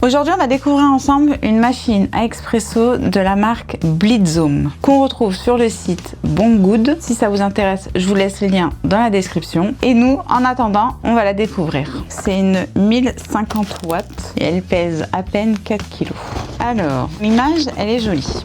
Aujourd'hui, on va découvrir ensemble une machine à expresso de la marque Blitzome qu'on retrouve sur le site Bongood. Si ça vous intéresse, je vous laisse le lien dans la description. Et nous, en attendant, on va la découvrir. C'est une 1050 watts et elle pèse à peine 4 kg. Alors, l'image, elle est jolie.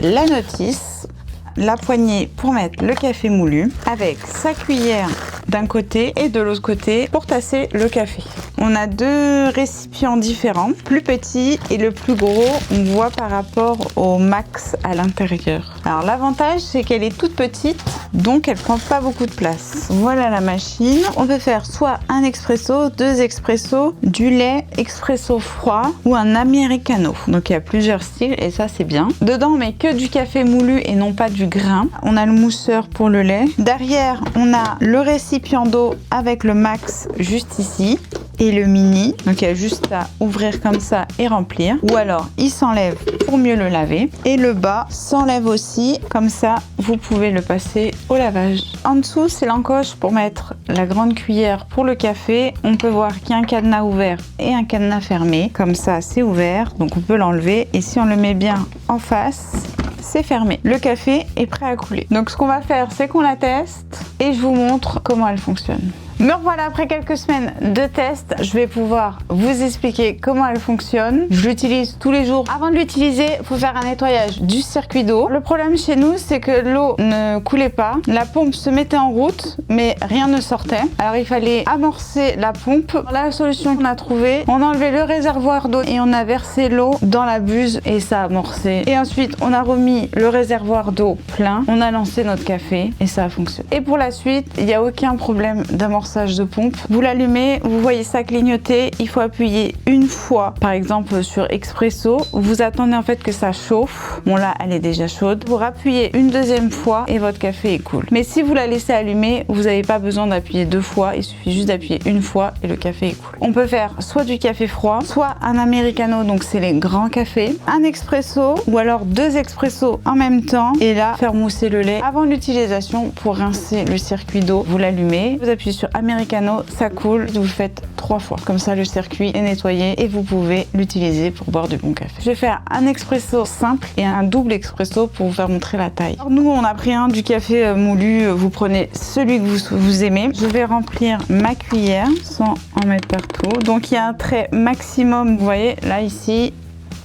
La notice, la poignée pour mettre le café moulu avec sa cuillère d'un côté et de l'autre côté pour tasser le café. On a deux récipients différents, plus petit et le plus gros, on voit par rapport au max à l'intérieur. Alors l'avantage, c'est qu'elle est toute petite, donc elle prend pas beaucoup de place. Voilà la machine. On peut faire soit un expresso, deux expressos, du lait expresso froid ou un americano. Donc il y a plusieurs styles et ça c'est bien. Dedans on met que du café moulu et non pas du grain. On a le mousseur pour le lait. Derrière on a le récipient d'eau avec le max juste ici. Et le mini, donc il y a juste à ouvrir comme ça et remplir, ou alors il s'enlève pour mieux le laver, et le bas s'enlève aussi, comme ça vous pouvez le passer au lavage. En dessous c'est l'encoche pour mettre la grande cuillère pour le café. On peut voir qu'il y a un cadenas ouvert et un cadenas fermé, comme ça c'est ouvert, donc on peut l'enlever, et si on le met bien en face, c'est fermé. Le café est prêt à couler. Donc ce qu'on va faire, c'est qu'on la teste et je vous montre comment elle fonctionne. Me revoilà après quelques semaines de test. Je vais pouvoir vous expliquer comment elle fonctionne. Je l'utilise tous les jours. Avant de l'utiliser, il faut faire un nettoyage du circuit d'eau. Le problème chez nous, c'est que l'eau ne coulait pas. La pompe se mettait en route, mais rien ne sortait. Alors il fallait amorcer la pompe. La solution qu'on a trouvée, on a enlevé le réservoir d'eau et on a versé l'eau dans la buse et ça a amorcé. Et ensuite, on a remis le réservoir d'eau plein. On a lancé notre café et ça a fonctionné. Et pour la suite, il n'y a aucun problème d'amorçage de pompe. Vous l'allumez, vous voyez ça clignoter, il faut appuyer une fois, par exemple sur expresso, vous attendez en fait que ça chauffe. Bon là, elle est déjà chaude. Vous rappuyez une deuxième fois et votre café est cool. Mais si vous la laissez allumer, vous n'avez pas besoin d'appuyer deux fois, il suffit juste d'appuyer une fois et le café est cool. On peut faire soit du café froid, soit un americano, donc c'est les grands cafés, un expresso ou alors deux expressos en même temps et là, faire mousser le lait. Avant l'utilisation, pour rincer le circuit d'eau, vous l'allumez, vous appuyez sur americano, ça coule, vous le faites 3 fois. Comme ça, le circuit est nettoyé et vous pouvez l'utiliser pour boire du bon café. Je vais faire un expresso simple et un double expresso pour vous faire montrer la taille. Alors, nous, on a pris du café moulu. Vous prenez celui que vous aimez. Je vais remplir ma cuillère sans en mettre partout. Donc, il y a un trait maximum. Vous voyez, là, ici,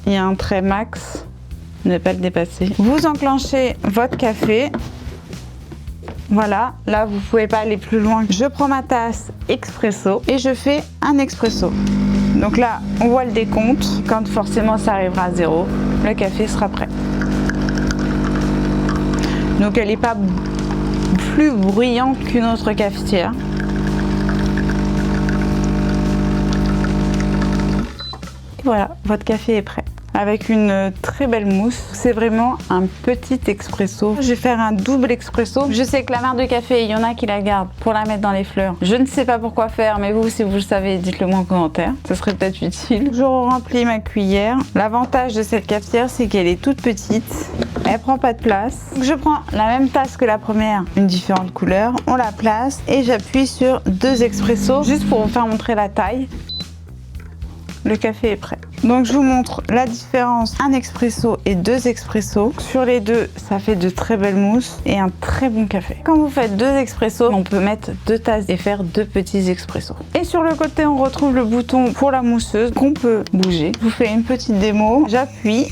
il y a un trait max. Ne pas le dépasser. Vous enclenchez votre café. Voilà, là vous pouvez pas aller plus loin. Je prends ma tasse expresso et je fais un expresso. Donc là, on voit le décompte. Quand forcément ça arrivera à 0, le café sera prêt. Donc elle n'est pas plus bruyante qu'une autre cafetière. Et voilà, votre café est prêt. Avec une très belle mousse. C'est vraiment un petit expresso. Je vais faire un double expresso. Je sais que la marque de café, il y en a qui la gardent pour la mettre dans les fleurs. Je ne sais pas pourquoi faire, mais vous, si vous le savez, dites-le moi en commentaire. Ça serait peut-être utile. Je remplis ma cuillère. L'avantage de cette cafetière, c'est qu'elle est toute petite. Elle prend pas de place. Donc je prends la même tasse que la première, une différente couleur. On la place et j'appuie sur deux expressos, juste pour vous faire montrer la taille. Le café est prêt. Donc je vous montre la différence, un expresso et deux expressos. Sur les deux, ça fait de très belles mousses et un très bon café. Quand vous faites deux expressos, on peut mettre deux tasses et faire deux petits expressos. Et sur le côté, on retrouve le bouton pour la mousseuse qu'on peut bouger. Je vous fais une petite démo. J'appuie.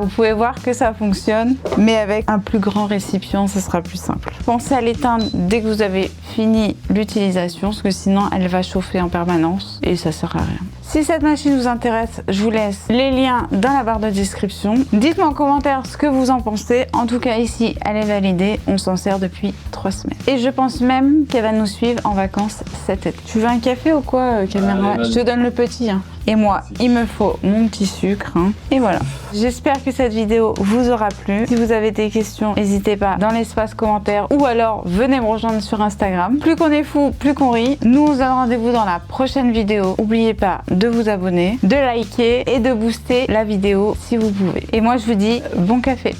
Vous pouvez voir que ça fonctionne, mais avec un plus grand récipient, ce sera plus simple. Pensez à l'éteindre dès que vous avez fini l'utilisation, parce que sinon elle va chauffer en permanence et ça sert à rien. Si cette machine vous intéresse, je vous laisse les liens dans la barre de description. Dites-moi en commentaire ce que vous en pensez. En tout cas ici, elle est validée. On s'en sert depuis 3 semaines. Et je pense même qu'elle va nous suivre en vacances cet été. Tu veux un café ou quoi, caméra? Je te donne le petit. Hein. Et moi, il me faut mon petit sucre. Hein. Et voilà. J'espère que cette vidéo vous aura plu. Si vous avez des questions, n'hésitez pas dans l'espace commentaire ou alors venez me rejoindre sur Instagram. Plus qu'on est fou, plus qu'on rit. Nous, on se donne rendez-vous dans la prochaine vidéo. N'oubliez pas de vous abonner, de liker et de booster la vidéo si vous pouvez. Et moi, je vous dis bon café.